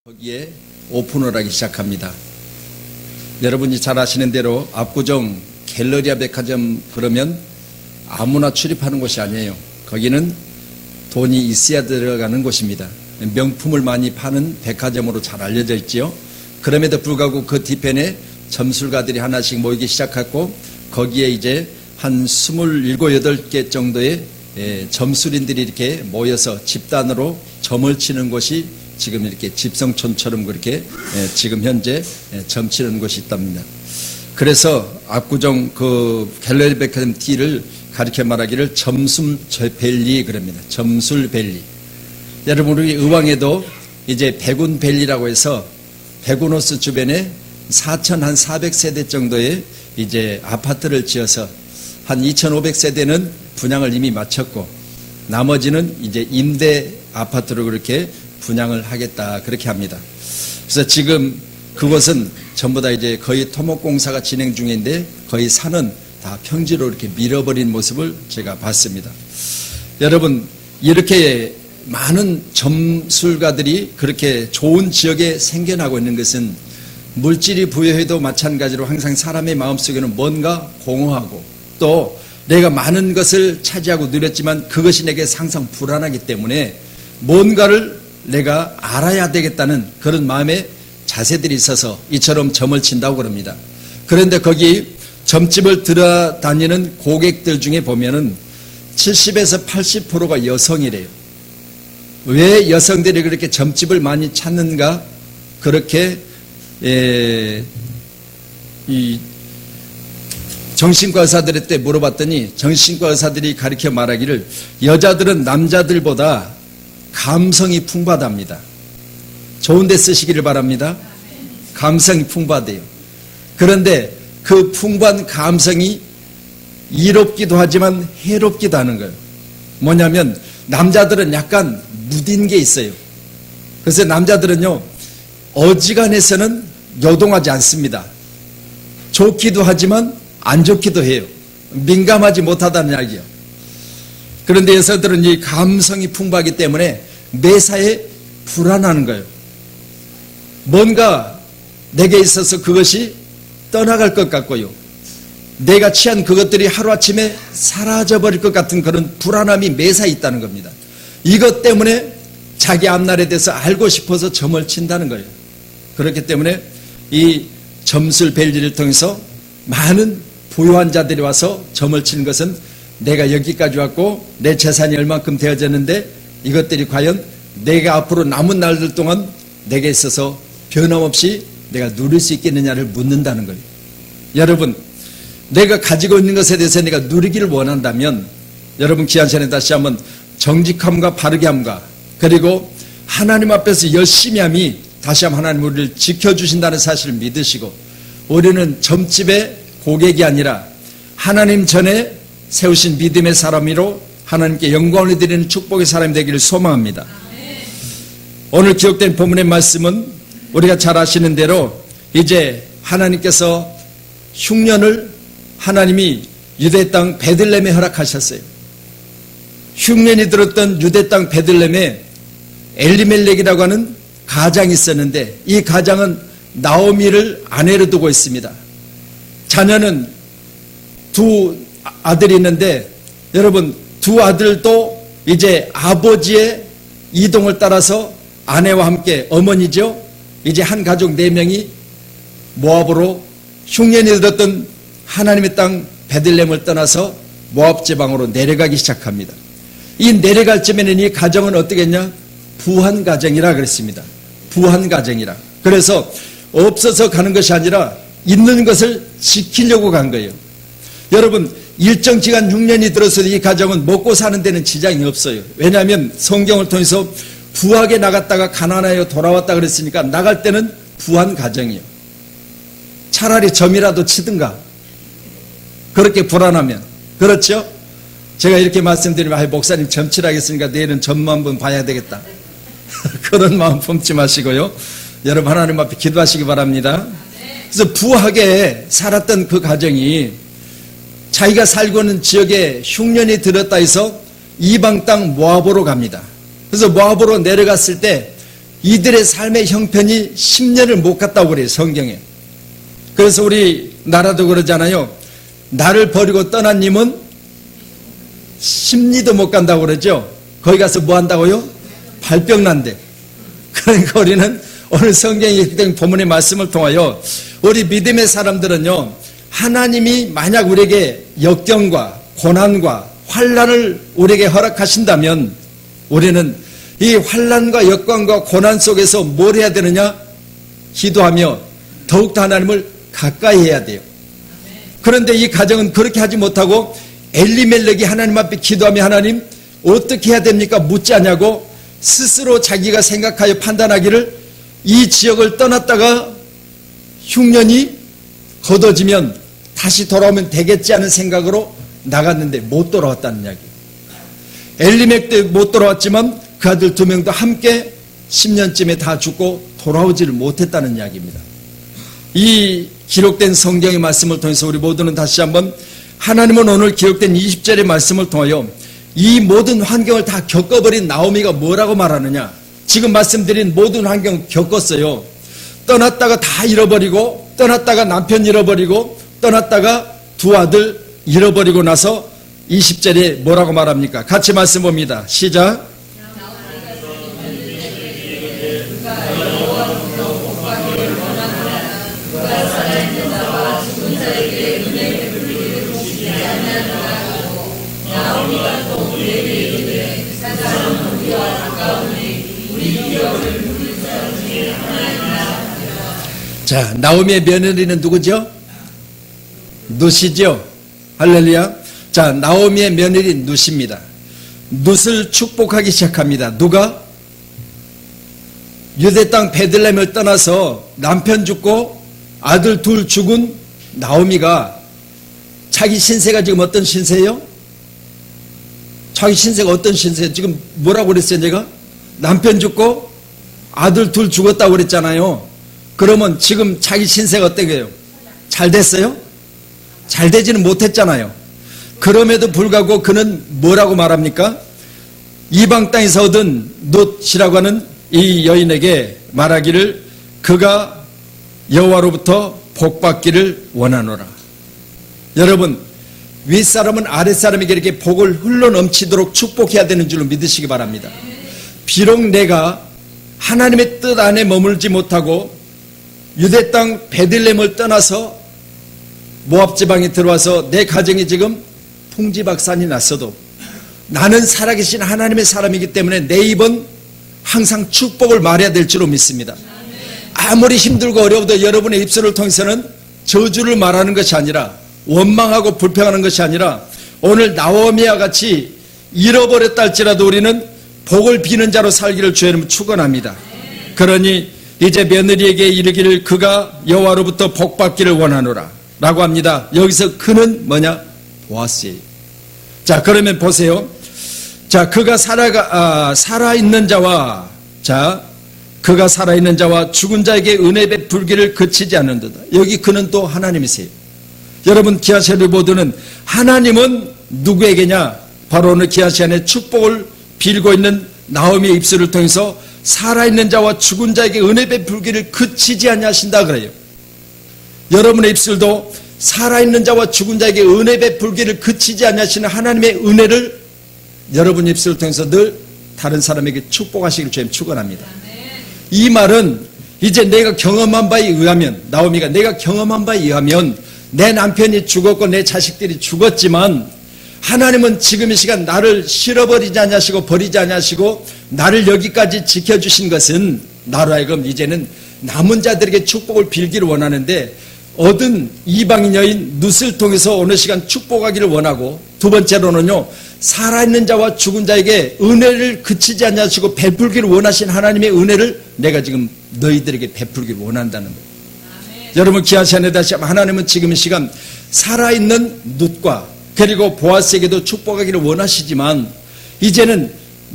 거기에 오픈을 하기 시작합니다. 여러분이 잘 아시는 대로 압구정 갤러리아 백화점 그러면 아무나 출입하는 곳이 아니에요. 거기는 돈이 있어야 들어가는 곳입니다. 명품을 많이 파는 백화점으로 잘 알려져 있지요. 그럼에도 불구하고 그 뒤편에 점술가들이 하나씩 모이기 시작했고 거기에 이제 한 27, 8개 정도의 점술인들이 이렇게 모여서 집단으로 점을 치는 곳이 지금 이렇게 집성촌처럼 그렇게 지금 현재 점치는 곳이 있답니다. 그래서 압구정 그 갤러리 백화점 D를 가리켜 말하기를 점술밸리 그럽니다. 점술밸리. 여러분 우리 의왕에도 이제 백운밸리라고 해서 백운호수 주변에 4,400세대 정도의 이제 아파트를 지어서 한 2,500세대는 분양을 이미 마쳤고 나머지는 이제 임대 아파트로 그렇게 분양을 하겠다 그렇게 합니다. 그래서 지금 그곳은 전부 다 이제 거의 토목공사가 진행 중인데 거의 산은 다 평지로 이렇게 밀어버린 모습을 제가 봤습니다. 여러분 이렇게 많은 점술가들이 그렇게 좋은 지역에 생겨나고 있는 것은 물질이 부여해도 마찬가지로 항상 사람의 마음속에는 뭔가 공허하고 또 내가 많은 것을 차지하고 누렸지만 그것이 내게 항상 불안하기 때문에 뭔가를 내가 알아야 되겠다는 그런 마음의 자세들이 있어서 이처럼 점을 친다고 그럽니다. 그런데 거기 점집을 들어다니는 고객들 중에 보면은 70에서 80%가 여성이래요. 왜 여성들이 그렇게 점집을 많이 찾는가? 그렇게 이 정신과 의사들한테 물어봤더니 정신과 의사들이 가르쳐 말하기를 여자들은 남자들보다 감성이 풍부하답니다. 좋은 데 쓰시기를 바랍니다. 감성이 풍부하대요. 그런데 그 풍부한 감성이 이롭기도 하지만 해롭기도 하는 거예요. 뭐냐면 남자들은 약간 무딘 게 있어요. 그래서 남자들은요 어지간해서는 요동하지 않습니다. 좋기도 하지만 안 좋기도 해요. 민감하지 못하다는 이야기예요. 그런데 여성들은 이 감성이 풍부하기 때문에 매사에 불안한 거예요. 뭔가 내게 있어서 그것이 떠나갈 것 같고요. 내가 취한 그것들이 하루아침에 사라져버릴 것 같은 그런 불안함이 매사에 있다는 겁니다. 이것 때문에 자기 앞날에 대해서 알고 싶어서 점을 친다는 거예요. 그렇기 때문에 이 점술밸리를 통해서 많은 부유한 자들이 와서 점을 치는 것은 내가 여기까지 왔고 내 재산이 얼만큼 되어졌는데 이것들이 과연 내가 앞으로 남은 날들 동안 내게 있어서 변함없이 내가 누릴 수 있겠느냐를 묻는다는 거예요. 여러분 내가 가지고 있는 것에 대해서 내가 누리기를 원한다면 여러분 귀한 시간에 다시 한번 정직함과 바르게함과 그리고 하나님 앞에서 열심히 함이 다시 한번 하나님 우리를 지켜주신다는 사실을 믿으시고 우리는 점집의 고객이 아니라 하나님 전에 세우신 믿음의 사람이로 하나님께 영광을 드리는 축복의 사람이 되기를 소망합니다. 오늘 기록된 본문의 말씀은 우리가 잘 아시는 대로 이제 하나님께서 흉년을 하나님이 유대 땅 베들레헴에 허락하셨어요. 흉년이 들었던 유대 땅 베들레헴에 엘리멜렉이라고 하는 가장이 있었는데 이 가장은 나오미를 아내로 두고 있습니다. 자녀는 두 아들이 있는데 여러분 두 아들도 이제 아버지의 이동을 따라서 아내와 함께 어머니죠. 이제 한 가족 4명이 모압으로 흉년이 들었던 하나님의 땅 베들레헴을 떠나서 모압 지방으로 내려가기 시작합니다. 이 내려갈 쯤에는 이 가정은 어떻게 했냐? 부한 가정이라 그랬습니다. 부한 가정이라. 그래서 없어서 가는 것이 아니라 있는 것을 지키려고 간 거예요. 여러분 일정 기간 6년이 들어서 이 가정은 먹고 사는 데는 지장이 없어요. 왜냐하면 성경을 통해서 부하게 나갔다가 가난하여 돌아왔다 그랬으니까 나갈 때는 부한 가정이에요. 차라리 점이라도 치든가 그렇게 불안하면 그렇죠? 제가 이렇게 말씀드리면 목사님 점치라겠으니까 내일은 점만 한번 봐야 되겠다 그런 마음 품지 마시고요. 여러분 하나님 앞에 기도하시기 바랍니다. 그래서 부하게 살았던 그 가정이 자기가 살고 있는 지역에 흉년이 들었다 해서 이방 땅 모압으로 갑니다. 그래서 모압으로 내려갔을 때 이들의 삶의 형편이 10년을 못 갔다고 그래요, 성경에. 그래서 우리 나라도 그러잖아요. 나를 버리고 떠난 님은 10리도 못 간다고 그러죠. 거기 가서 뭐 한다고요? 발병 난대. 그러니까 우리는 오늘 성경의 본문의 말씀을 통하여 우리 믿음의 사람들은요, 하나님이 만약 우리에게 역경과 고난과 환난을 우리에게 허락하신다면 우리는 이 환난과 역경과 고난 속에서 뭘 해야 되느냐? 기도하며 더욱더 하나님을 가까이 해야 돼요. 그런데 이 가정은 그렇게 하지 못하고 엘리멜렉이 하나님 앞에 기도하며 하나님 어떻게 해야 됩니까? 묻지 않냐고 스스로 자기가 생각하여 판단하기를 이 지역을 떠났다가 흉년이 걷어지면 다시 돌아오면 되겠지 하는 생각으로 나갔는데 못 돌아왔다는 이야기. 엘리멜렉도 못 돌아왔지만 그 아들 2명도 함께 10년쯤에 다 죽고 돌아오지를 못했다는 이야기입니다. 이 기록된 성경의 말씀을 통해서 우리 모두는 다시 한번 하나님은 오늘 기록된 20절의 말씀을 통하여 이 모든 환경을 다 겪어버린 나오미가 뭐라고 말하느냐? 지금 말씀드린 모든 환경을 겪었어요. 떠났다가 다 잃어버리고, 떠났다가 남편 잃어버리고, 떠났다가 2 아들 잃어버리고 나서 20절에 뭐라고 말합니까? 같이 말씀 봅니다. 시작. 자, 나오미의 며느리는 누구죠? 룻이죠. 할렐루야. 자, 나오미의 며느리 룻입니다. 룻을 축복하기 시작합니다. 누가? 유대 땅 베들레헴을 떠나서 남편 죽고 아들 2 죽은 나오미가 자기 신세가 지금 어떤 신세예요? 자기 신세가 어떤 신세예요? 지금 뭐라고 그랬어요, 제가? 남편 죽고 아들 2 죽었다고 그랬잖아요. 그러면 지금 자기 신세가 어때요? 잘 됐어요? 잘 되지는 못했잖아요. 그럼에도 불구하고 그는 뭐라고 말합니까? 이방 땅에서 얻은 룻이라고 하는 이 여인에게 말하기를 그가 여호와로부터 복받기를 원하노라. 여러분, 윗사람은 아랫사람에게 이렇게 복을 흘러넘치도록 축복해야 되는 줄로 믿으시기 바랍니다. 비록 내가 하나님의 뜻 안에 머물지 못하고 유대 땅 베들레헴을 떠나서 모압 지방에 들어와서 내 가정이 지금 풍지박산이 났어도 나는 살아계신 하나님의 사람이기 때문에 내 입은 항상 축복을 말해야 될 줄로 믿습니다. 아무리 힘들고 어려워도 여러분의 입술을 통해서는 저주를 말하는 것이 아니라 원망하고 불평하는 것이 아니라 오늘 나오미와 같이 잃어버렸다 할지라도 우리는 복을 비는 자로 살기를 주의 이름으로 축원합니다. 그러니 이제 며느리에게 이르기를 그가 여호와로부터 복받기를 원하노라 라고 합니다. 여기서 그는 뭐냐? 보아스예요. 자, 그러면 보세요. 자, 그가 살아있는 자와 그가 살아있는 자와 죽은 자에게 은혜 베풀기를 그치지 않는다. 여기 그는 또 하나님이세요. 여러분, 기아 세대 모두는 하나님은 누구에게냐? 바로 오늘 기아 시간에 축복을 빌고 있는 나오미의 입술을 통해서 살아있는 자와 죽은 자에게 은혜 베풀기를 그치지 아니하신다 그래요. 여러분의 입술도 살아있는 자와 죽은 자에게 은혜 베풀기를 그치지 아니하시는 하나님의 은혜를 여러분 입술을 통해서 늘 다른 사람에게 축복하시길 주님 축원합니다. 이 말은 이제 내가 경험한 바에 의하면, 나오미가 내가 경험한 바에 의하면 내 남편이 죽었고 내 자식들이 죽었지만 하나님은 지금 이 시간 나를 실어버리지 않으시고 버리지 않으시고 나를 여기까지 지켜주신 것은 나로 하여금 이제는 남은 자들에게 축복을 빌기를 원하는데 얻은 이방인 여인 룻을 통해서 어느 시간 축복하기를 원하고, 두 번째로는요, 살아있는 자와 죽은 자에게 은혜를 그치지 않으시고 베풀기를 원하신 하나님의 은혜를 내가 지금 너희들에게 베풀기를 원한다는 거예요. 여러분, 기아시안에 다시 하나님은 지금 이 시간 살아있는 룻과 그리고 보아스에게도 축복하기를 원하시지만 이제는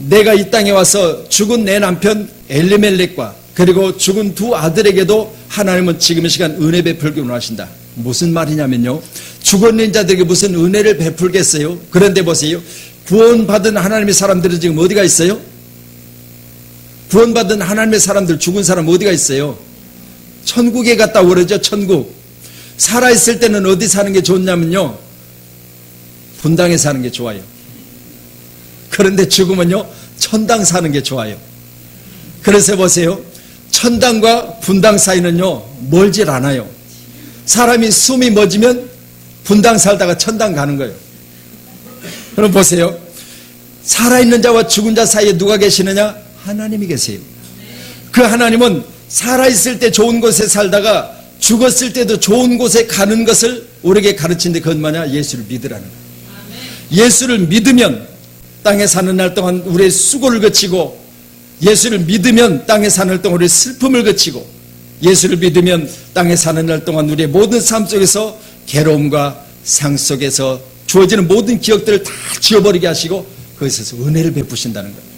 내가 이 땅에 와서 죽은 내 남편 엘리멜렉과 그리고 죽은 2 아들에게도 하나님은 지금 이 시간 은혜 베풀기를 원하신다. 무슨 말이냐면요, 죽었는 자들에게 무슨 은혜를 베풀겠어요? 그런데 보세요, 구원받은 하나님의 사람들은 지금 어디가 있어요? 구원받은 하나님의 사람들, 죽은 사람 어디가 있어요? 천국에 갔다고 그러죠. 천국. 살아있을 때는 어디 사는 게 좋냐면요, 분당에 사는 게 좋아요. 그런데 죽으면요, 천당 사는 게 좋아요. 그래서 보세요, 천당과 분당 사이는요 멀질 않아요. 사람이 숨이 멎으면 분당 살다가 천당 가는 거예요. 그럼 보세요, 살아있는 자와 죽은 자 사이에 누가 계시느냐? 하나님이 계세요. 그 하나님은 살아있을 때 좋은 곳에 살다가 죽었을 때도 좋은 곳에 가는 것을 우리에게 가르치는데, 그건 뭐냐? 예수를 믿으라는 거예요. 예수를 믿으면 땅에 사는 날 동안 우리의 수고를 그치고, 예수를 믿으면 땅에 사는 날 동안 우리의 슬픔을 그치고, 예수를 믿으면 땅에 사는 날 동안 우리의 모든 삶 속에서 괴로움과 상 속에서 주어지는 모든 기억들을 다 지워버리게 하시고 그것에서 은혜를 베푸신다는 거예요.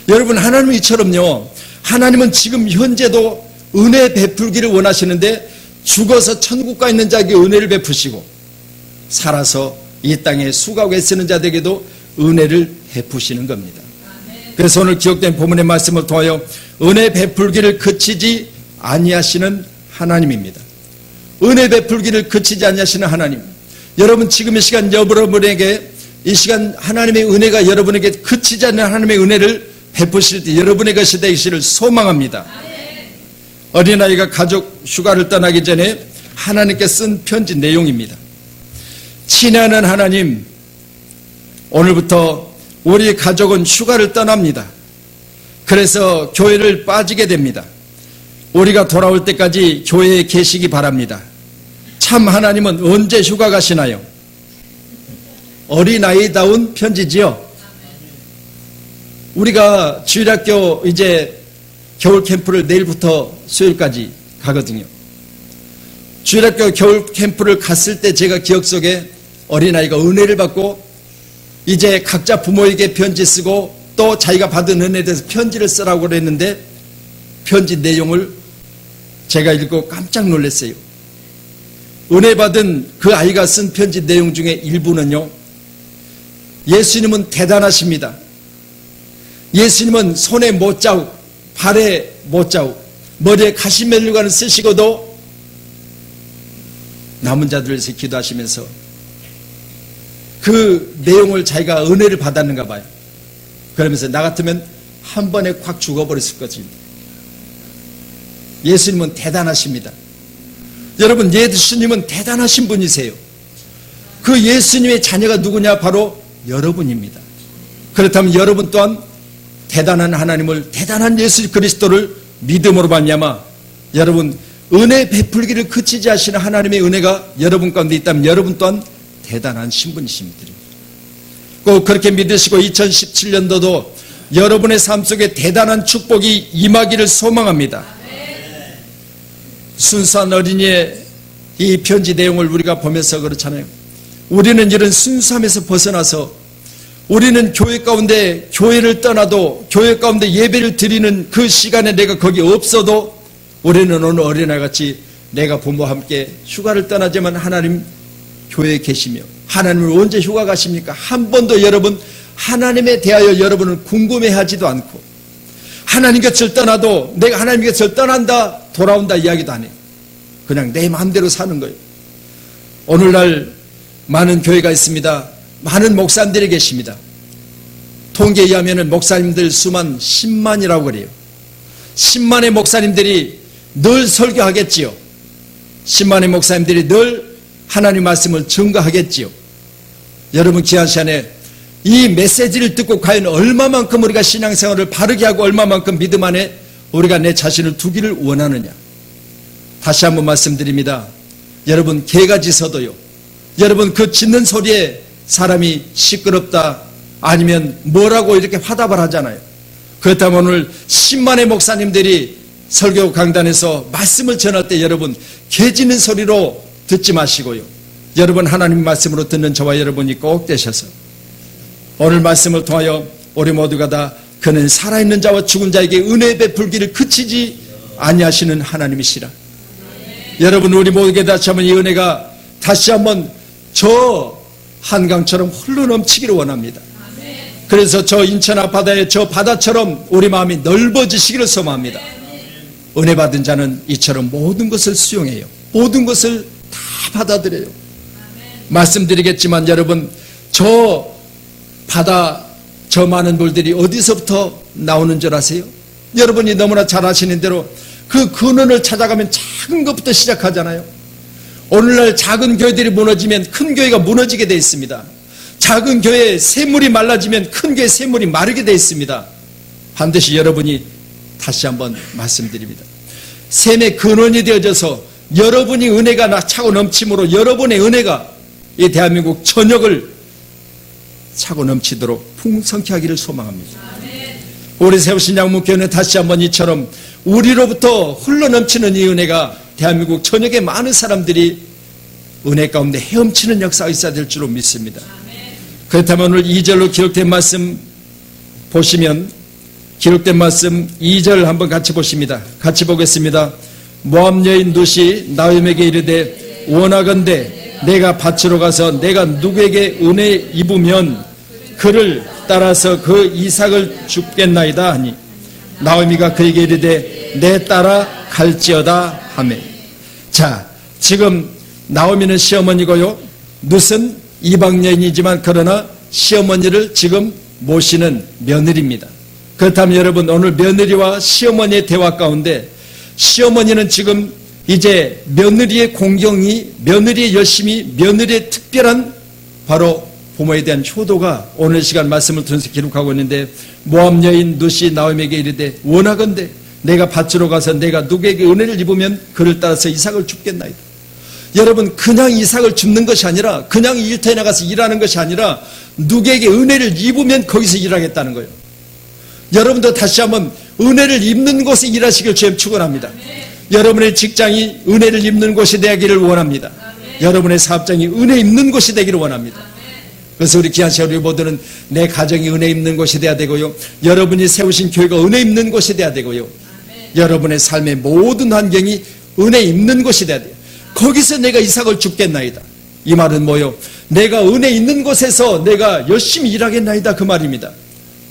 여러분, 하나님은 이처럼요, 하나님은 지금 현재도 은혜 베풀기를 원하시는데, 죽어서 천국 가 있는 자에게 은혜를 베푸시고, 살아서 이 땅에 수고하고 애쓰는 자들에게도 은혜를 베푸시는 겁니다. 그래서 오늘 기록된 본문의 말씀을 통하여 은혜 베풀기를 그치지 아니하시는 하나님입니다. 은혜 베풀기를 그치지 아니하시는 하나님. 여러분, 지금 이 시간 여러분에게, 이 시간 하나님의 은혜가 여러분에게 그치지 않는 하나님의 은혜를 베푸실 때 여러분의 것이 되기를 소망합니다. 어린아이가 가족 휴가를 떠나기 전에 하나님께 쓴 편지 내용입니다. 친애하는 하나님, 오늘부터 우리 가족은 휴가를 떠납니다. 그래서 교회를 빠지게 됩니다. 우리가 돌아올 때까지 교회에 계시기 바랍니다. 참 하나님은 언제 휴가 가시나요? 어린아이다운 편지지요. 우리가 주일학교 이제 겨울 캠프를 내일부터 수요일까지 가거든요. 주일학교 겨울 캠프를 갔을 때 제가 기억 속에 어린아이가 은혜를 받고 이제 각자 부모에게 편지 쓰고 또 자기가 받은 은혜에 대해서 편지를 쓰라고 그랬는데, 편지 내용을 제가 읽고 깜짝 놀랐어요. 은혜 받은 그 아이가 쓴 편지 내용 중에 일부는요, 예수님은 대단하십니다. 예수님은 손에 못자국, 발에 못자국, 머리에 가시멜류관을 쓰시고도 남은 자들을 위해서 기도하시면서 그 내용을 자기가 은혜를 받았는가 봐요. 그러면서 나 같으면 한 번에 콱 죽어버렸을 것입니다. 예수님은 대단하십니다. 여러분, 예수님은 대단하신 분이세요. 그 예수님의 자녀가 누구냐? 바로 여러분입니다. 그렇다면 여러분 또한 대단한 하나님을, 대단한 예수 그리스도를 믿음으로 말미암아 여러분 은혜 베풀기를 그치지 않으시는 하나님의 은혜가 여러분 가운데 있다면 여러분 또한 대단한 신분이십니다. 꼭 그렇게 믿으시고 2017년도도 여러분의 삶 속에 대단한 축복이 임하기를 소망합니다. 순수한 어린이의 이 편지 내용을 우리가 보면서 그렇잖아요. 우리는 이런 순수함에서 벗어나서 우리는 교회 가운데, 교회를 떠나도 교회 가운데 예배를 드리는 그 시간에 내가 거기 없어도 우리는 오늘 어린아이같이 내가 부모와 함께 휴가를 떠나지만 하나님 교회에 계시며, 하나님을 언제 휴가 가십니까? 한 번도 여러분 하나님에 대하여 여러분은 궁금해하지도 않고, 하나님 곁을 떠나도 내가 하나님 곁을 떠난다 돌아온다 이야기도 안 해요. 그냥 내 마음대로 사는 거예요. 오늘날 많은 교회가 있습니다. 많은 목사님들이 계십니다. 통계에 의하면 목사님들 수만 10만이라고 그래요. 10만의 목사님들이 늘 설교하겠지요. 10만의 목사님들이 늘 하나님 말씀을 증거하겠지요. 여러분, 귀한 시간에 이 메시지를 듣고 과연 얼마만큼 우리가 신앙생활을 바르게 하고 얼마만큼 믿음 안에 우리가 내 자신을 두기를 원하느냐. 다시 한번 말씀드립니다. 여러분, 개가 짖어도요, 여러분 그 짖는 소리에 사람이 시끄럽다 아니면 뭐라고 이렇게 화답을 하잖아요. 그렇다면 오늘 10만의 목사님들이 설교 강단에서 말씀을 전할 때 여러분 개 짖는 소리로 듣지 마시고요, 여러분 하나님 말씀으로 듣는 저와 여러분이 꼭 되셔서 오늘 말씀을 통하여 우리 모두가 다 그는 살아있는 자와 죽은 자에게 은혜 베풀기를 그치지 아니하시는 하나님이시라. 여러분, 우리 모두에게 다시 한번 이 은혜가 다시 한번 저 한강처럼 흘러넘치기를 원합니다. 그래서 저 인천 앞바다의 저 바다처럼 우리 마음이 넓어지시기를 소망합니다. 은혜 받은 자는 이처럼 모든 것을 수용해요. 모든 것을 다 받아들여요. 말씀드리겠지만 여러분, 저 바다, 저 많은 물들이 어디서부터 나오는 줄 아세요? 여러분이 너무나 잘 아시는 대로 그 근원을 찾아가면 작은 것부터 시작하잖아요. 오늘날 작은 교회들이 무너지면 큰 교회가 무너지게 되어 있습니다. 작은 교회에 샘물이 말라지면 큰 교회에 샘물이 마르게 되어 있습니다. 반드시 여러분이 다시 한번 말씀드립니다. 샘의 근원이 되어져서 여러분이 은혜가 차고 넘침으로 여러분의 은혜가 이 대한민국 전역을 차고 넘치도록 풍성케 하기를 소망합니다. 우리 세우신 양문교회는 다시 한번 이처럼 우리로부터 흘러넘치는 이 은혜가 대한민국 전역의 많은 사람들이 은혜 가운데 헤엄치는 역사가 있어야 될 줄로 믿습니다. 그렇다면 오늘 2절로 기록된 말씀 보시면, 기록된 말씀 2절 한번 같이 보십니다. 같이 보겠습니다. 모압 여인 룻이 나오미에게 이르되 원하건대 내가 밭으로 가서 내가 누구에게 은혜 입으면 그를 따라서 그 이삭을 줍겠나이다 하니 나오미가 그에게 이르되 내 따라 갈지어다 하매. 자, 지금 나오미는 시어머니고요, 룻은 이방 여인이지만 그러나 시어머니를 지금 모시는 며느리입니다. 그렇다면 여러분, 오늘 며느리와 시어머니의 대화 가운데 시어머니는 지금 이제 며느리의 공경이, 며느리의 열심이, 며느리의 특별한 바로 부모에 대한 효도가 오늘 시간 말씀을 통해서 기록하고 있는데, 모압 여인 룻이 나오미에게 이르되 원하건대 내가 밭으로 가서 내가 누구에게 은혜를 입으면 그를 따라서 이삭을 줍겠나이다. 여러분, 그냥 이삭을 줍는 것이 아니라, 그냥 일터에 나가서 일하는 것이 아니라 누구에게 은혜를 입으면 거기서 일하겠다는 거예요. 여러분도 다시 한번 은혜를 입는 곳에 일하시길 주님 축원합니다. 여러분의 직장이 은혜를 입는 곳이 되기를 원합니다. 여러분의 사업장이 은혜 입는 곳이 되기를 원합니다. 그래서 우리 귀한 시간 우리 모두는 내 가정이 은혜 입는 곳이 되어야 되고요, 여러분이 세우신 교회가 은혜 입는 곳이 되어야 되고요, 여러분의 삶의 모든 환경이 은혜 입는 곳이 되어야 돼요. 거기서 내가 이삭을 줍겠나이다. 이 말은 뭐요? 내가 은혜 있는 곳에서 내가 열심히 일하겠나이다, 그 말입니다.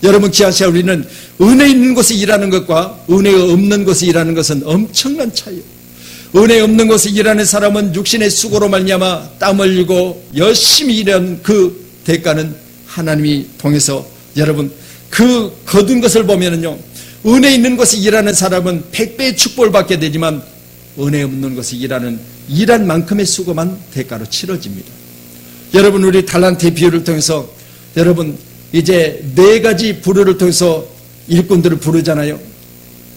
여러분 귀한 시간 우리는 은혜 있는 곳에 일하는 것과 은혜가 없는 곳에 일하는 것은 엄청난 차이예요. 은혜 없는 곳에 일하는 사람은 육신의 수고로 말미암아 땀 흘리고 열심히 일한 그 대가는 하나님이 통해서, 여러분 그 거둔 것을 보면은요, 은혜 있는 곳에 일하는 사람은 100배의 축복을 받게 되지만 은혜 없는 곳에 일한 만큼의 수고만 대가로 치러집니다. 여러분, 우리 달란트의 비유를 통해서 여러분 이제 4가지 부류를 통해서 일꾼들을 부르잖아요.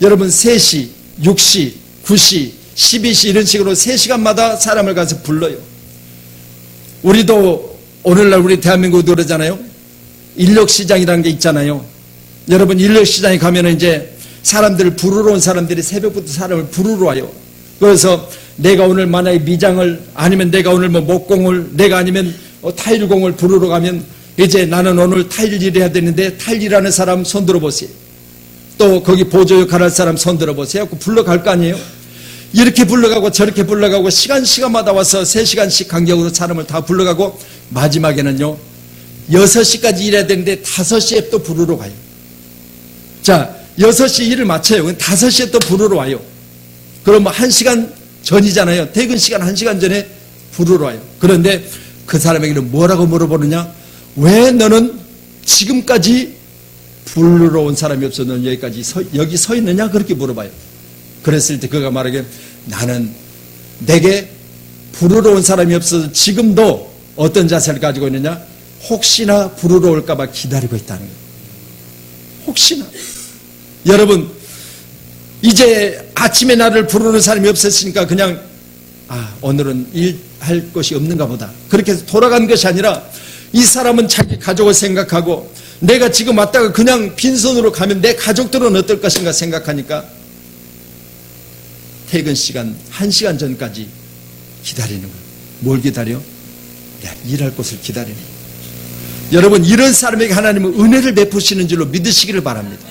여러분 3시, 6시, 9시, 12시 이런 식으로 3시간마다 사람을 가서 불러요. 우리도 오늘날 우리 대한민국도 그러잖아요. 인력시장이라는 게 있잖아요. 여러분 인력시장에 가면 이제 사람들을 부르러 온 사람들이 새벽부터 사람을 부르러 와요. 그래서 내가 오늘 만약에 미장을, 아니면 내가 오늘 뭐 목공을, 내가 아니면 타일공을 부르러 가면 이제 나는 오늘 타일 일 해야 되는데 타일 일하는 사람 손 들어보세요. 또 거기 보조 역할할 사람 손 들어보세요. 불러갈 거 아니에요. 이렇게 불러가고 저렇게 불러가고 시간마다 와서 3시간씩 간격으로 사람을 다 불러가고 마지막에는요 6시까지 일해야 되는데 5시에 또 부르러 가요. 자, 6시 일을 마쳐요. 5시에 또 부르러 와요. 그럼 1시간 전이잖아요. 퇴근 시간 1시간 전에 부르러 와요. 그런데 그 사람에게는 뭐라고 물어보느냐? 왜 너는 지금까지 부르러 온 사람이 없어 너는 여기 서 있느냐? 그렇게 물어봐요. 그랬을 때 그가 말하기를 나는 내게 부르러 온 사람이 없어서 지금도 어떤 자세를 가지고 있느냐? 혹시나 부르러 올까봐 기다리고 있다는 거예요. 혹시나. 여러분 이제 아침에 나를 부르는 사람이 없었으니까 그냥 오늘은 일할 것이 없는가 보다 그렇게 해서 돌아간 것이 아니라 이 사람은 자기 가족을 생각하고 내가 지금 왔다가 그냥 빈손으로 가면 내 가족들은 어떨 것인가 생각하니까 퇴근 시간 1시간 전까지 기다리는 거예요. 뭘 기다려? 내가 일할 곳을 기다리는 거예요. 여러분 이런 사람에게 하나님은 은혜를 베푸시는 줄로 믿으시기를 바랍니다.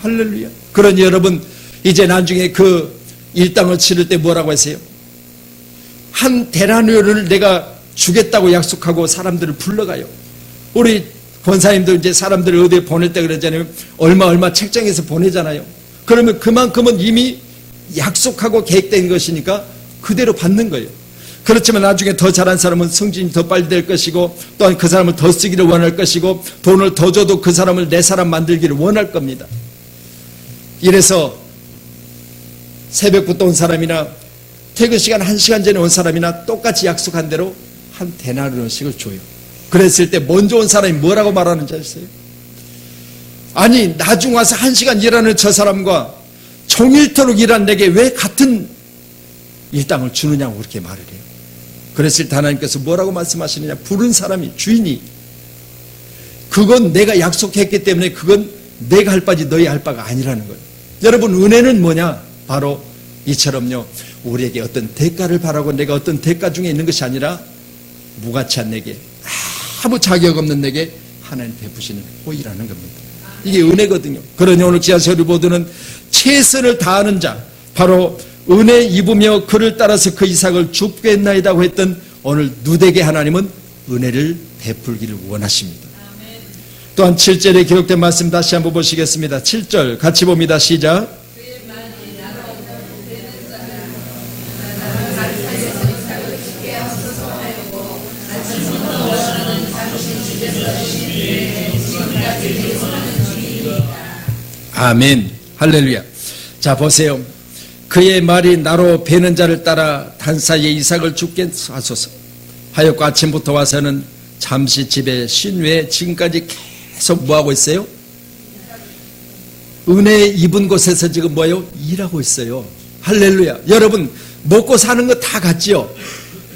할렐루야. 그러니 여러분 이제 나중에 그 일당을 치를 때 뭐라고 하세요? 한 데나리온을 내가 주겠다고 약속하고 사람들을 불러가요. 우리 권사님도 이제 사람들을 어디에 보낼 때 그러잖아요. 얼마 책정해서 보내잖아요. 그러면 그만큼은 이미 약속하고 계획된 것이니까 그대로 받는 거예요. 그렇지만 나중에 더 잘한 사람은 승진이 더 빨리 될 것이고, 또한 그 사람을 더 쓰기를 원할 것이고, 돈을 더 줘도 그 사람을 내 사람 만들기를 원할 겁니다. 이래서 새벽부터 온 사람이나 퇴근 시간 1시간 전에 온 사람이나 똑같이 약속한 대로 한 데나리온씩을 줘요. 그랬을 때 먼저 온 사람이 뭐라고 말하는지 아세요? 아니, 나중 와서 1시간 일하는 저 사람과 종일토록 일한 내게 왜 같은 일당을 주느냐고 그렇게 말을 해요. 그랬을 때 하나님께서 뭐라고 말씀하시느냐? 부른 사람이, 주인이, 그건 내가 약속했기 때문에 그건 내가 할 바지 너희 할 바가 아니라는 거예요. 여러분, 은혜는 뭐냐? 바로 이처럼요, 우리에게 어떤 대가를 바라고 내가 어떤 대가 중에 있는 것이 아니라 무가치한 내게, 아무 자격 없는 내게 하나님 베푸시는 호의라는 겁니다. 이게 은혜거든요. 그러니 오늘 지하철을 보드는 최선을 다하는 자, 바로 은혜 입으며 그를 따라서 그 이삭을 죽게 했나이다고 했던 오늘 누대게 하나님은 은혜를 베풀기를 원하십니다. 또한 7절에 기록된 말씀 다시 한번 보시겠습니다. 7절 같이 봅니다. 시작. 아멘. 할렐루야. 자, 보세요. 그의 말이 나로 베는 자를 따라 단사이에 이삭을 죽게 하소서 하였고, 아침부터 와서는 잠시 집에 쉰 후에 지금까지 계속 뭐하고 있어요? 은혜 입은 곳에서 지금 뭐예요? 일하고 있어요. 할렐루야. 여러분, 먹고 사는 거 다 같지요?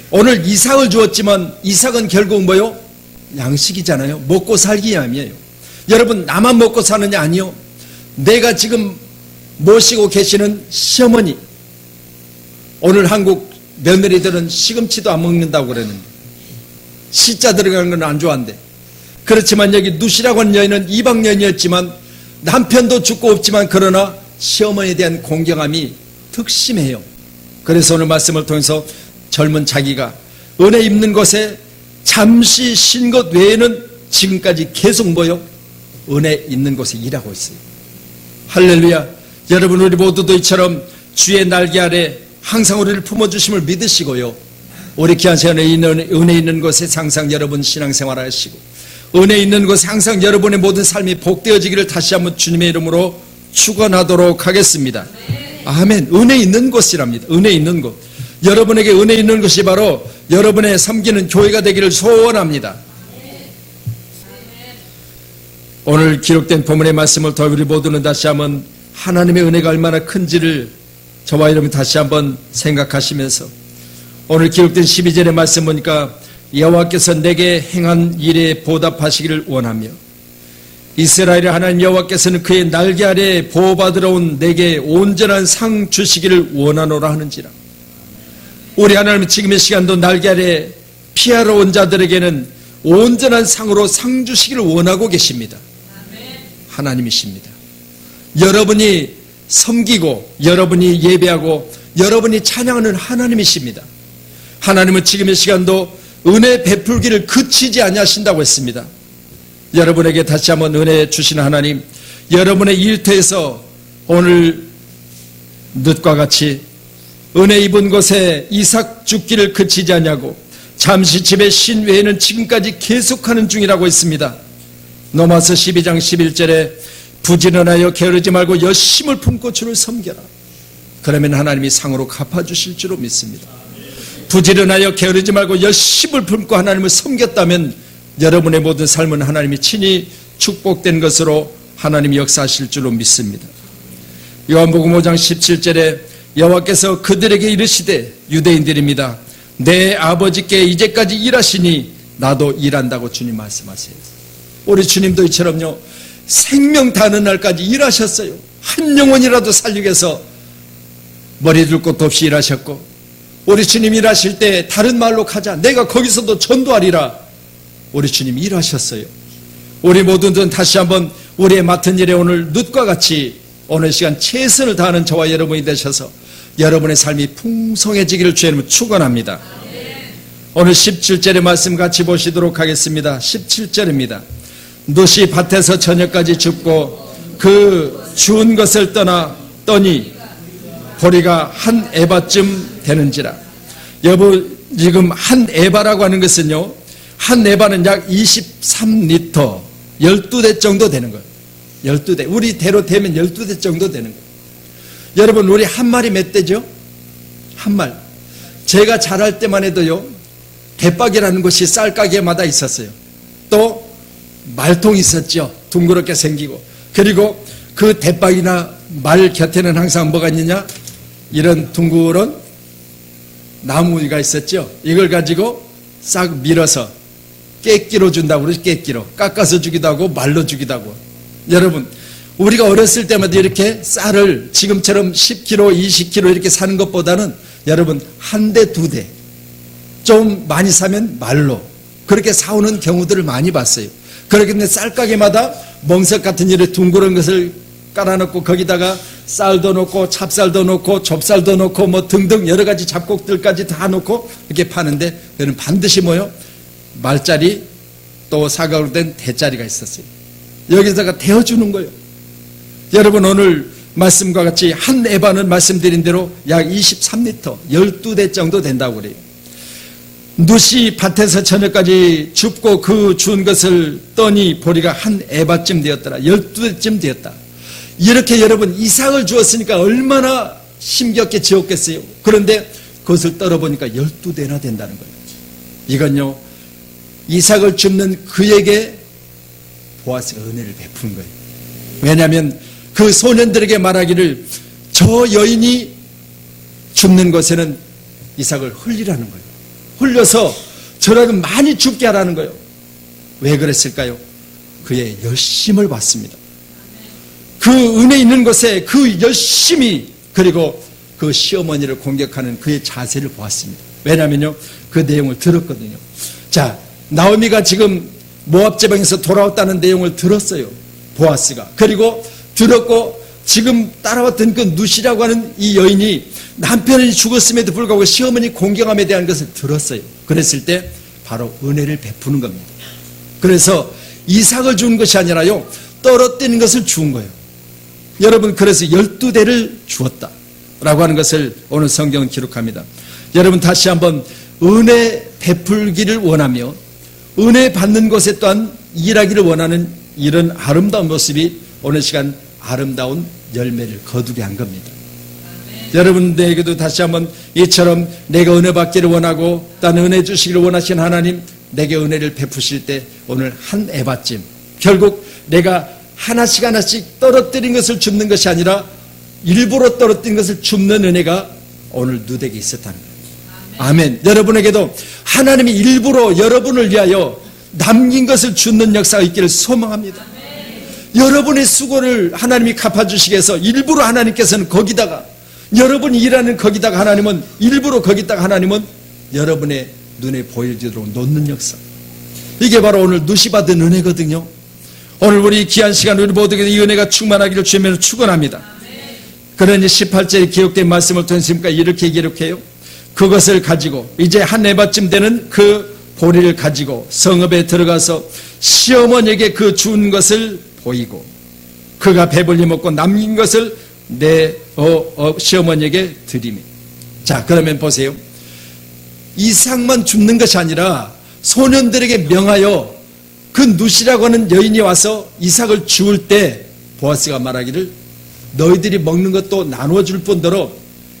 오늘 이삭을 주었지만 이삭은 결국 뭐예요? 양식이잖아요. 먹고 살기 위함이에요. 여러분, 나만 먹고 사느냐? 아니요. 내가 지금 모시고 계시는 시어머니, 오늘 한국 며느리들은 시금치도 안 먹는다고 그러는데, 시자 들어가는 건 안 좋아한대. 그렇지만 여기 누시라고 하는 여인은 이방 여인이었지만 남편도 죽고 없지만 그러나 시어머니에 대한 공경함이 특심해요. 그래서 오늘 말씀을 통해서 젊은 자기가 은혜 입는 것에 잠시 쉰 것 외에는 지금까지 계속 뭐요? 은혜 있는 곳에 일하고 있어요. 할렐루야. 여러분, 우리 모두도 이처럼 주의 날개 아래 항상 우리를 품어주심을 믿으시고요, 우리 귀한 시간에 은혜 있는 곳에 항상 여러분 신앙생활 하시고, 은혜 있는 곳에 항상 여러분의 모든 삶이 복되어지기를 다시 한번 주님의 이름으로 축원하도록 하겠습니다. 아멘. 은혜 있는 곳이랍니다. 은혜 있는 곳. 여러분에게 은혜 있는 것이 바로 여러분의 섬기는 교회가 되기를 소원합니다. 오늘 기록된 본문의 말씀을 더 우리 모두는 다시 한번 하나님의 은혜가 얼마나 큰지를 저와 여러분 다시 한번 생각하시면서, 오늘 기록된 12절의 말씀 보니까 여호와께서 내게 행한 일에 보답하시기를 원하며 이스라엘의 하나님 여호와께서는 그의 날개 아래 보호받으러 온 내게 온전한 상 주시기를 원하노라 하는지라. 우리 하나님은 지금 이 시간도 날개 아래 피하러 온 자들에게는 온전한 상으로 상 주시기를 원하고 계십니다. 하나님이십니다. 여러분이 섬기고 여러분이 예배하고 여러분이 찬양하는 하나님이십니다. 하나님은 지금 이 시간도 은혜 베풀기를 그치지 아니하신다고 했습니다. 여러분에게 다시 한번 은혜 주시는 하나님, 여러분의 일터에서 오늘 늦과 같이 은혜 입은 곳에 이삭 죽기를 그치지 아니하고 잠시 집에 쉰 외에는 지금까지 계속하는 중이라고 했습니다. 로마서 12장 11절에 부지런하여 게으르지 말고 열심을 품고 주를 섬겨라. 그러면 하나님이 상으로 갚아주실 줄로 믿습니다. 부지런하여 게으르지 말고 열심을 품고 하나님을 섬겼다면 여러분의 모든 삶은 하나님이 친히 축복된 것으로 하나님이 역사하실 줄로 믿습니다. 요한복음 5장 17절에 여호와께서 그들에게 이르시되, 유대인들입니다, 내 아버지께 이제까지 일하시니 나도 일한다고 주님 말씀하세요. 우리 주님도 이처럼요, 생명 다하는 날까지 일하셨어요. 한 영혼이라도 살리기 위해서 머리 둘 곳도 없이 일하셨고, 우리 주님 일하실 때 다른 말로 가자, 내가 거기서도 전도하리라, 우리 주님 일하셨어요. 우리 모두는 다시 한번 우리의 맡은 일에 오늘 늦과 같이 오늘 시간 최선을 다하는 저와 여러분이 되셔서 여러분의 삶이 풍성해지기를 주님은 축원합니다. 오늘 17절의 말씀 같이 보시도록 하겠습니다. 17절입니다. 놋이 밭에서 저녁까지 줍고 그 주운 것을 떠니 보리가 한 에바쯤 되는지라. 여보, 지금 한 에바라고 하는 것은요, 한 에바는 약 23리터, 12대 정도 되는 거예요. 12대. 우리 대로 되면 12대 정도 되는 거예요. 여러분, 우리 한 마리 몇 대죠? 한 마리. 제가 자랄 때만 해도요, 대박이라는 곳이 쌀가게마다 있었어요. 또 말통이 있었죠. 둥그렇게 생기고. 그리고 그 대박이나 말 곁에는 항상 뭐가 있느냐? 이런 둥그런 나무가 있었죠. 이걸 가지고 싹 밀어서 깨끼로 준다고 그러죠. 깨끼로. 깎아서 주기도 하고 말로 주기도 하고. 여러분, 우리가 어렸을 때마다 이렇게 쌀을 지금처럼 10kg, 20kg 이렇게 사는 것보다는 여러분 한 대, 두 대, 좀 많이 사면 말로 그렇게 사오는 경우들을 많이 봤어요. 그렇기 때문에 쌀가게마다 멍석 같은 이런 둥그런 것을 깔아놓고 거기다가 쌀도 넣고 찹쌀도 넣고 좁쌀도 넣고 뭐 등등 여러 가지 잡곡들까지 다 넣고 이렇게 파는데, 그는 반드시 뭐요? 말짜리 또 사각으로 된 대짜리가 있었어요. 여기다가 데워주는 거예요. 여러분, 오늘 말씀과 같이 한 에바는 말씀드린 대로 약 23리터, 12대 정도 된다고 그래요. 놋이 밭에서 저녁까지 줍고 그 주운 것을 떠니 보리가 한 에바쯤 되었더라. 12대쯤 되었다. 이렇게 여러분 이삭을 주었으니까 얼마나 힘겹게 지었겠어요. 그런데 그것을 떨어보니까 12대나 된다는 거예요. 이건요, 이삭을 줍는 그에게 보아스가 은혜를 베푼 거예요. 왜냐하면 그 소년들에게 말하기를 저 여인이 줍는 것에는 이삭을 흘리라는 거예요. 흘려서 저라도 많이 줍게 하라는 거예요. 왜 그랬을까요? 그의 열심을 봤습니다. 그 은혜 있는 것에 그 열심히, 그리고 그 시어머니를 공격하는 그의 자세를 보았습니다. 왜냐하면요, 그 내용을 들었거든요. 자, 나오미가 지금 모압 지방에서 돌아왔다는 내용을 들었어요. 보아스가. 그리고 들었고 지금 따라왔던 그 룻이라고 하는 이 여인이 남편이 죽었음에도 불구하고 시어머니 공경함에 대한 것을 들었어요. 그랬을 때 바로 은혜를 베푸는 겁니다. 그래서 이삭을 준 것이 아니라요, 떨어뜨린 것을 준 거예요. 여러분, 그래서 12대를 주었다 라고 하는 것을 오늘 성경은 기록합니다. 여러분, 다시 한번 은혜 베풀기를 원하며 은혜 받는 것에 또한 일하기를 원하는 이런 아름다운 모습이 오늘 시간 아름다운 열매를 거두게 한 겁니다. 여러분들에게도 다시 한번 이처럼 내가 은혜 받기를 원하고 딴 은혜 주시기를 원하신 하나님, 내게 은혜를 베푸실 때 오늘 한 에바쯤, 결국 내가 하나씩 하나씩 떨어뜨린 것을 줍는 것이 아니라 일부러 떨어뜨린 것을 줍는 은혜가 오늘 누대게 있었다는 거예요. 아멘. 여러분에게도 하나님이 일부러 여러분을 위하여 남긴 것을 줍는 역사가 있기를 소망합니다. 여러분의 수고를 하나님이 갚아주시기 위해서 일부러 하나님께서는 거기다가, 여러분이 일하는 거기다가 하나님은 일부러 거기다가 하나님은 여러분의 눈에 보여지도록 놓는 역사. 이게 바로 오늘 누시 받은 은혜거든요. 오늘 우리 귀한 시간 우리 모두에게 이 은혜가 충만하기를 주님으로 축원합니다. 그러니 18절에 기록된 말씀을 통해서 이렇게 기록해요. 그것을 가지고 이제 한 에바쯤 되는 그 보리를 가지고 성읍에 들어가서 시어머니에게 그 준 것을 보이고 그가 배불리 먹고 남긴 것을 내 시어머니에게 드리며. 자, 그러면 보세요. 이삭만 줍는 것이 아니라 소년들에게 명하여 그 룻이라고 하는 여인이 와서 이삭을 주울 때 보아스가 말하기를 너희들이 먹는 것도 나눠줄 뿐더러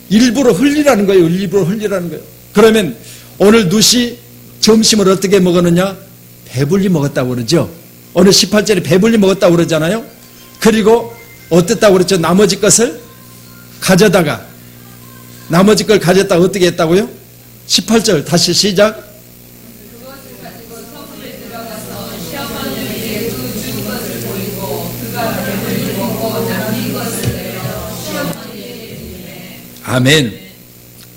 일부러 흘리라는 거예요. 일부러 흘리라는 거예요. 그러면 오늘 룻이 점심을 어떻게 먹었느냐? 배불리 먹었다고 그러죠. 오늘 18절에 배불리 먹었다고 그러잖아요. 그리고 어땠다고 그랬죠? 나머지 것을 가져다가, 나머지 걸 가져다가 어떻게 했다고요? 18절 다시 시작. 그것을 가지고 성읍에 들어가서 시어머니에게 그 준 것을 보이고 그가 배불리 먹고 남긴 것을 내어 시어머니에게 드리매. 아멘.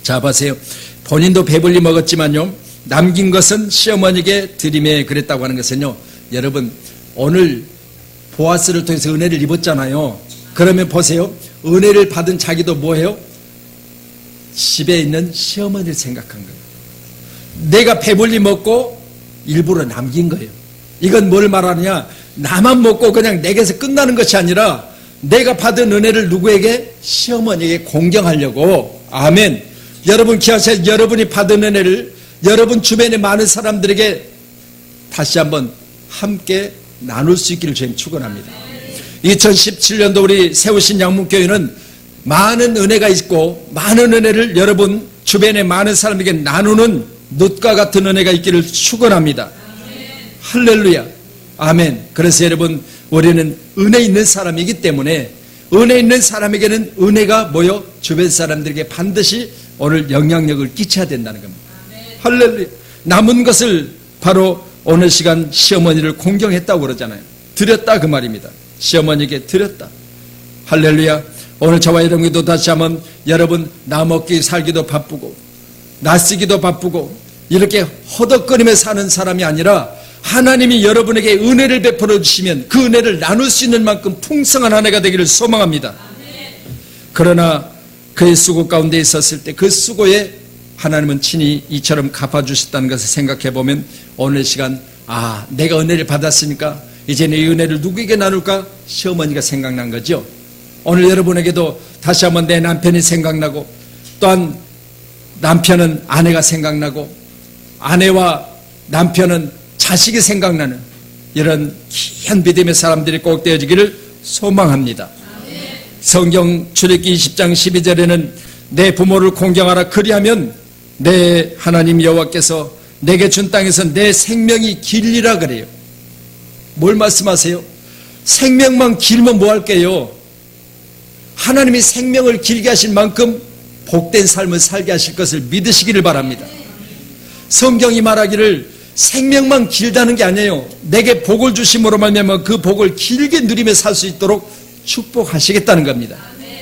자, 보세요. 본인도 배불리 먹었지만요, 남긴 것은 시어머니에게 드리매 그랬다고 하는 것은요, 여러분 오늘 보아스를 통해서 은혜를 입었잖아요. 그러면 보세요. 은혜를 받은 자기도 뭐예요? 집에 있는 시어머니를 생각한 거예요. 내가 배불리 먹고 일부러 남긴 거예요. 이건 뭘 말하느냐? 나만 먹고 그냥 내게서 끝나는 것이 아니라 내가 받은 은혜를 누구에게? 시어머니에게 공경하려고. 아멘. 여러분 기억하세요. 여러분이 받은 은혜를 여러분 주변의 많은 사람들에게 다시 한번 함께 나눌 수 있기를 주님 축원합니다. 2017년도 우리 세우신 양문교회는 많은 은혜가 있고 많은 은혜를 여러분 주변의 많은 사람에게 나누는 놋과 같은 은혜가 있기를 축원합니다. 할렐루야. 아멘. 그래서 여러분 우리는 은혜 있는 사람이기 때문에 은혜 있는 사람에게는 은혜가 뭐요? 주변 사람들에게 반드시 오늘 영향력을 끼쳐야 된다는 겁니다. 할렐루야. 남은 것을 바로 오늘 시간 시어머니를 공경했다고 그러잖아요. 드렸다 그 말입니다. 시어머니에게 드렸다. 할렐루야. 오늘 저와 여러분도 다시 한번 여러분 나 먹기 살기도 바쁘고 나 쓰기도 바쁘고 이렇게 허덕거리며 사는 사람이 아니라 하나님이 여러분에게 은혜를 베풀어 주시면 그 은혜를 나눌 수 있는 만큼 풍성한 한 해가 되기를 소망합니다. 그러나 그의 수고 가운데 있었을 때 그 수고에 하나님은 친히 이처럼 갚아주셨다는 것을 생각해 보면 오늘 시간 내가 은혜를 받았으니까 이제 이 은혜를 누구에게 나눌까? 시어머니가 생각난 거죠. 오늘 여러분에게도 다시 한번 내 남편이 생각나고 또한 남편은 아내가 생각나고 아내와 남편은 자식이 생각나는 이런 귀한 믿음의 사람들이 꼭 되어지기를 소망합니다. 성경 출애굽기 20장 12절에는 내 부모를 공경하라 그리하면 내 하나님 여호와께서 내게 준 땅에서 내 생명이 길리라 그래요. 뭘 말씀하세요? 생명만 길면 뭐 할게요? 하나님이 생명을 길게 하실 만큼 복된 삶을 살게 하실 것을 믿으시기를 바랍니다. 성경이 말하기를 생명만 길다는 게 아니에요. 내게 복을 주심으로 말미암아 그 복을 길게 누리며 살 수 있도록 축복하시겠다는 겁니다.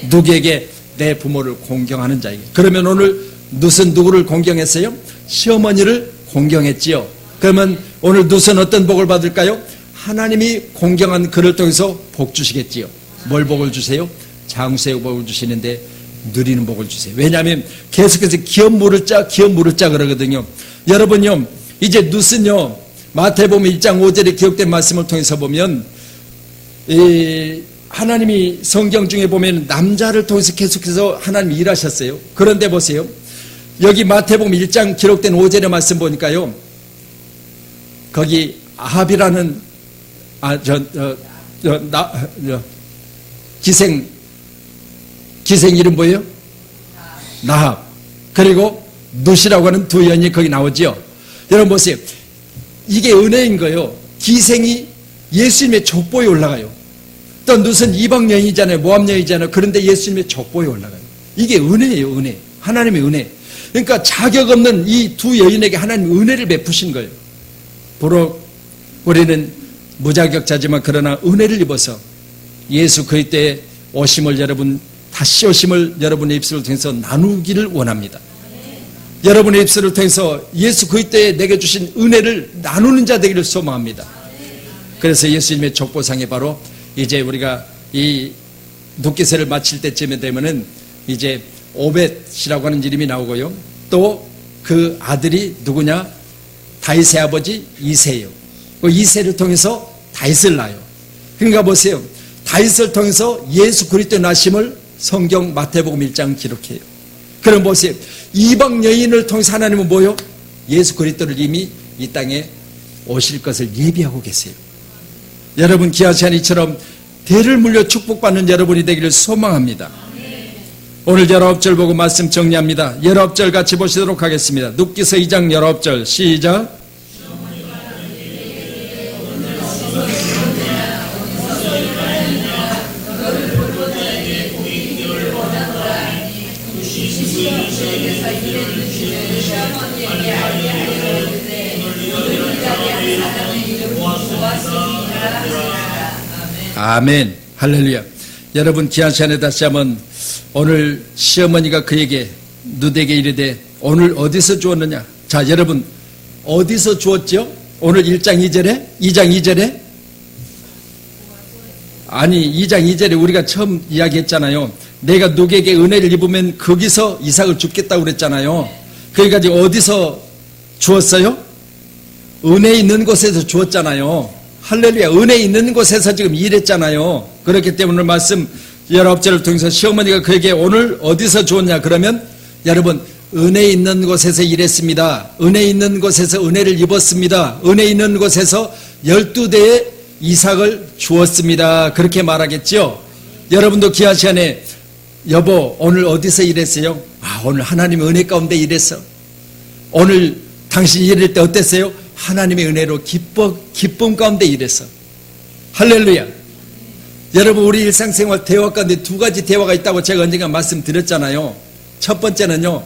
누구에게? 내 부모를 공경하는 자에게. 그러면 오늘 룻은 누구를 공경했어요? 시어머니를 공경했지요. 그러면 오늘 룻은 어떤 복을 받을까요? 하나님이 공경한 그를 통해서 복 주시겠지요. 뭘 복을 주세요? 장수의 복을 주시는데 누리는 복을 주세요. 왜냐하면 계속해서 기업 물을 짜 그러거든요. 여러분요, 이제 룻은요, 마태복음 1장 5절에 기록된 말씀을 통해서 보면 하나님이 성경 중에 보면 남자를 통해서 계속해서 하나님이 일하셨어요. 그런데 보세요. 여기 마태복음 1장 기록된 5절의 말씀 보니까요. 거기 아합이라는 기생 이름 뭐예요? 나합. 그리고 룻이라고 하는 두 여인이 거기 나오죠. 여러분 보세요. 이게 은혜인 거예요. 기생이 예수님의 족보에 올라가요. 또 룻은 이방 여인이잖아요. 모압 여인이잖아요. 그런데 예수님의 족보에 올라가요. 이게 은혜예요. 은혜. 하나님의 은혜. 그러니까 자격 없는 이 두 여인에게 하나님 은혜를 베푸신 거예요. 비록 우리는 무자격자지만 그러나 은혜를 입어서 예수 그리스도의 오심을 여러분 다시 오심을 여러분의 입술을 통해서 나누기를 원합니다. 여러분의 입술을 통해서 예수 그리스도의 내게 주신 은혜를 나누는 자 되기를 소망합니다. 그래서 예수님의 족보상에 바로 이제 우리가 이 룻기세를 마칠 때쯤에 되면은 이제 오벳이라고 하는 이름이 나오고요. 또 그 아들이 누구냐? 다윗의 아버지 이새예요. 그 이새를 통해서 다윗을 낳아요. 그러니까 보세요. 다윗을 통해서 예수 그리스도의 나심을 성경 마태복음 1장 기록해요. 그럼 보세요. 이방 여인을 통해서 하나님은 뭐요? 예수 그리스도를 이미 이 땅에 오실 것을 예비하고 계세요. 여러분 기하시한 이처럼 대를 물려 축복받는 여러분이 되기를 소망합니다. 오늘 19절 보고 말씀 정리합니다. 19절 같이 보시도록 하겠습니다. 룻기서 2장 19절 시작. 아멘. 할렐루야. 여러분 귀한 시간에 다시 한번 오늘 시어머니가 그에게 룻에게 이르되 오늘 어디서 주었느냐? 자, 여러분 어디서 주었죠? 오늘 1장 2절에? 2장 2절에? 아니 2장 2절에 우리가 처음 이야기했잖아요. 내가 누구에게 은혜를 입으면 거기서 이삭을 줍겠다고 그랬잖아요. 그러니까 어디서 주었어요? 은혜 있는 곳에서 주었잖아요. 할렐루야. 은혜 있는 곳에서 지금 일했잖아요. 그렇기 때문에 오늘 말씀 19절을 통해서 시어머니가 그에게 오늘 어디서 주었냐 그러면 여러분 은혜 있는 곳에서 일했습니다. 은혜 있는 곳에서 은혜를 입었습니다. 은혜 있는 곳에서 12대의 이삭을 주었습니다. 그렇게 말하겠죠. 여러분도 귀한 시간에 여보 오늘 어디서 일했어요? 오늘 하나님의 은혜 가운데 일했어. 오늘 당신이 일할 때 어땠어요? 하나님의 은혜로 기쁨 가운데 일했어. 할렐루야. 여러분 우리 일상생활 대화 가운데 두 가지 대화가 있다고 제가 언젠가 말씀드렸잖아요. 첫 번째는요,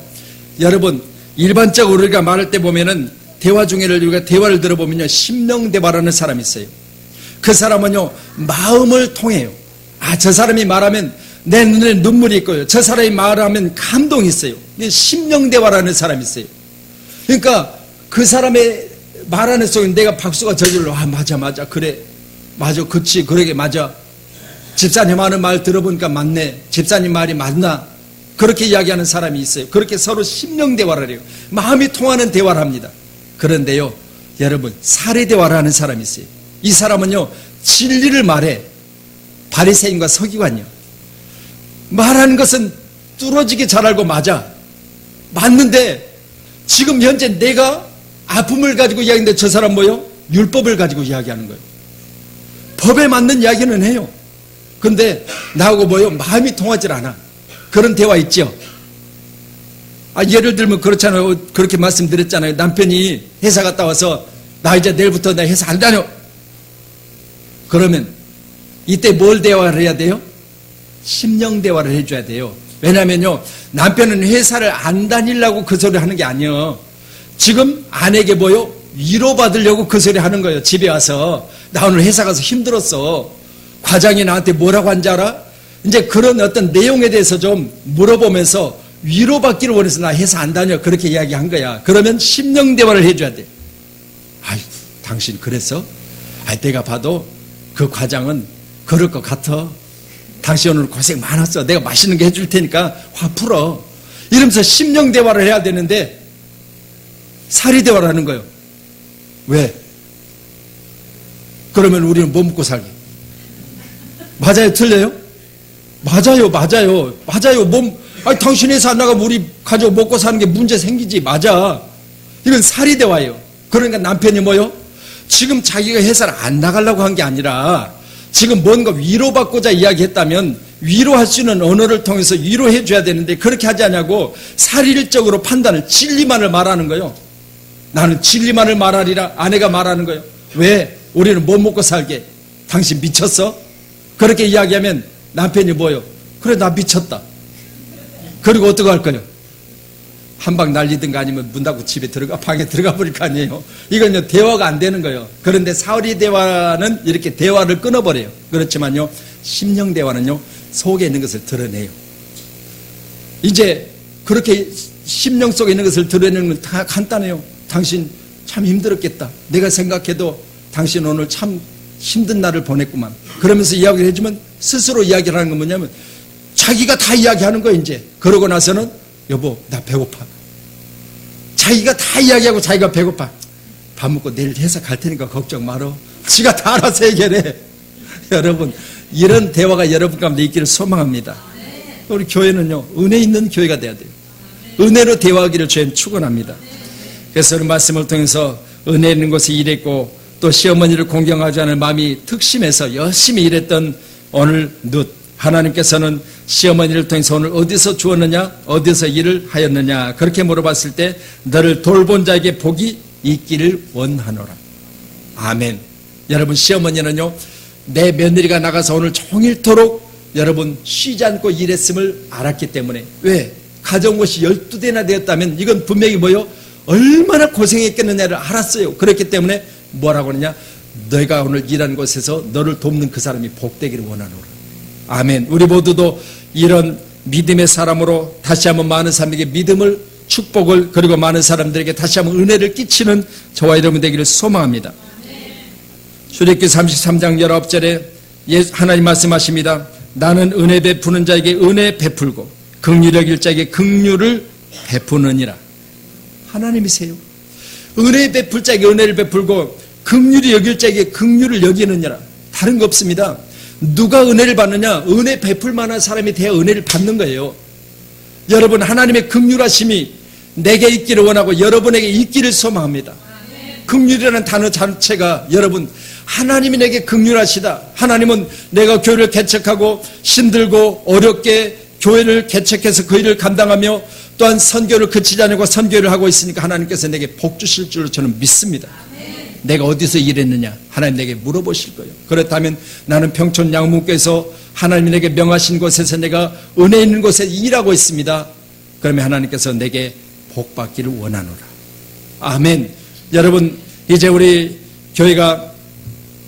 여러분 일반적으로 우리가 말할 때 보면은 대화 중에를 우리가 대화를 들어보면요 심령대화라는 사람이 있어요. 그 사람은요 마음을 통해요. 저 사람이 말하면 내 눈에 눈물이 있고요, 저 사람이 말하면 감동이 있어요. 이게 심령대화라는 사람이 있어요. 그러니까 그 사람의 말하는 속에 내가 박수가 저절로 맞아 그래 맞아 그치 그러게 맞아 집사님 하는 말 들어보니까 맞네 집사님 말이 맞나 그렇게 이야기하는 사람이 있어요. 그렇게 서로 심령대화를 해요. 마음이 통하는 대화를 합니다. 그런데요 여러분 사례대화를 하는 사람이 있어요. 이 사람은요 진리를 말해. 바리새인과 서기관이요. 말하는 것은 뚫어지게 잘 알고 맞는데 지금 현재 내가 아픔을 가지고 이야기하는데 저 사람 뭐요? 율법을 가지고 이야기하는 거예요. 법에 맞는 이야기는 해요. 근데 나하고 뭐요? 마음이 통하질 않아. 그런 대화 있죠. 예를 들면 그렇잖아요. 그렇게 말씀드렸잖아요. 남편이 회사 갔다 와서 나 이제 내일부터 나 회사 안 다녀. 그러면 이때 뭘 대화를 해야 돼요? 심령 대화를 해줘야 돼요. 왜냐면요 남편은 회사를 안 다니려고 그 소리 하는 게 아니에요. 지금 아내에게 뭐요? 위로받으려고 그 소리 하는 거예요. 집에 와서 나 오늘 회사 가서 힘들었어. 과장이 나한테 뭐라고 한지 알아? 이제 그런 어떤 내용에 대해서 좀 물어보면서 위로받기를 원해서 나 회사 안 다녀 그렇게 이야기한 거야. 그러면 심령 대화를 해줘야 돼. 당신 그랬어? 내가 봐도 그 과장은 그럴 것 같아. 당신 오늘 고생 많았어. 내가 맛있는 게 해줄 테니까 화 풀어. 이러면서 심령 대화를 해야 되는데 사리 대화를 하는 거예요. 왜? 그러면 우리는 뭐 먹고 살게? 맞아요? 틀려요? 맞아요. 당신 회사 안 나가면 우리 가족 먹고 사는 게 문제 생기지. 맞아. 이건 사리 대화예요. 그러니까 남편이 뭐요? 지금 자기가 회사를 안 나가려고 한 게 아니라 지금 뭔가 위로받고자 이야기했다면 위로할 수 있는 언어를 통해서 위로해 줘야 되는데 그렇게 하지 않냐고 사실적으로 판단을 진리만을 말하는 거예요. 나는 진리만을 말하리라 아내가 말하는 거예요. 왜? 우리는 뭐 먹고 살게? 당신 미쳤어? 그렇게 이야기하면 남편이 뭐예요? 그래 나 미쳤다. 그리고 어떻게 할 거예요? 한 방 날리든가 아니면 문 닫고 집에 방에 들어가 버릴 거 아니에요. 이건 대화가 안 되는 거예요. 그런데 사리 대화는 이렇게 대화를 끊어버려요. 그렇지만요 심령 대화는요 속에 있는 것을 드러내요. 이제 그렇게 심령 속에 있는 것을 드러내는 건 다 간단해요. 당신 참 힘들었겠다. 내가 생각해도 당신 오늘 참 힘든 날을 보냈구만. 그러면서 이야기를 해주면 스스로 이야기를 하는 건 뭐냐면 자기가 다 이야기하는 거예요. 이제 그러고 나서는 여보 나 배고파. 자기가 다 이야기하고 자기가 배고파. 밥 먹고 내일 회사 갈 테니까 걱정 말어. 지가 다 알아서 해결해. 여러분 이런 대화가 여러분 가운데 있기를 소망합니다. 우리 교회는요 은혜 있는 교회가 돼야 돼요. 은혜로 대화하기를 저희는 축원합니다. 그래서 오늘 말씀을 통해서 은혜 있는 곳에 일했고 또 시어머니를 공경하지 않을 마음이 특심해서 열심히 일했던 오늘 룻. 하나님께서는 시어머니를 통해서 오늘 어디서 주었느냐 어디서 일을 하였느냐 그렇게 물어봤을 때 너를 돌본 자에게 복이 있기를 원하노라. 아멘. 여러분 시어머니는요 내 며느리가 나가서 오늘 종일토록 여러분 쉬지 않고 일했음을 알았기 때문에 왜? 가정것이 12대나 되었다면 이건 분명히 뭐요? 얼마나 고생했겠느냐를 알았어요. 그렇기 때문에 뭐라고 하느냐 너희가 오늘 일하는 곳에서 너를 돕는 그 사람이 복되기를 원하노라. 아멘. 우리 모두도 이런 믿음의 사람으로 다시 한번 많은 사람에게 믿음을 축복을 그리고 많은 사람들에게 다시 한번 은혜를 끼치는 저와 여러분 되기를 소망합니다. 출애굽기 33장 19절에 하나님 말씀하십니다. 나는 은혜 베푸는 자에게 은혜 베풀고 긍휼히 여길 자에게 긍휼을 베푸느니라. 하나님이세요. 은혜 베풀 자에게 은혜를 베풀고 긍휼히 여길 자에게 긍휼을 여기느니라. 다른 거 없습니다. 누가 은혜를 받느냐? 은혜 베풀 만한 사람이 돼야 은혜를 받는 거예요. 여러분, 하나님의 긍휼하심이 내게 있기를 원하고 여러분에게 있기를 소망합니다. 긍휼이라는 단어 자체가 여러분, 하나님이 내게 긍휼하시다. 하나님은 내가 교회를 개척하고 힘들고 어렵게 교회를 개척해서 그 일을 감당하며 또한 선교를 그치지 않고 선교를 하고 있으니까 하나님께서 내게 복 주실 줄로 저는 믿습니다. 내가 어디서 일했느냐? 하나님 내게 물어보실 거예요. 그렇다면 나는 평촌 양문교에서 하나님이 내게 명하신 곳에서 내가 은혜 있는 곳에 일하고 있습니다. 그러면 하나님께서 내게 복 받기를 원하노라. 아멘. 여러분, 이제 우리 교회가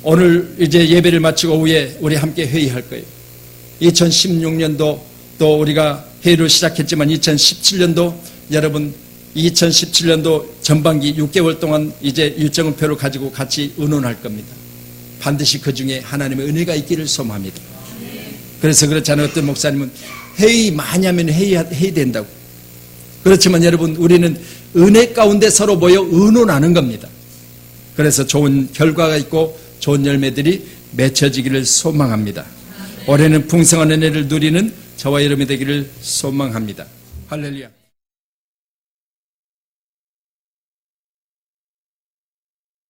오늘 이제 예배를 마치고 오후에 우리 함께 회의할 거예요. 2016년도 또 우리가 회의를 시작했지만 2017년도 여러분 2017년도 전반기 6개월 동안 이제 일정표를 가지고 같이 의논할 겁니다. 반드시 그 중에 하나님의 은혜가 있기를 소망합니다. 그래서 그렇잖아요. 어떤 목사님은 회의 많이 하면 회의된다고. 그렇지만 여러분, 우리는 은혜 가운데 서로 모여 의논하는 겁니다. 그래서 좋은 결과가 있고 좋은 열매들이 맺혀지기를 소망합니다. 올해는 풍성한 은혜를 누리는 저와 여러분이 되기를 소망합니다. 할렐루야.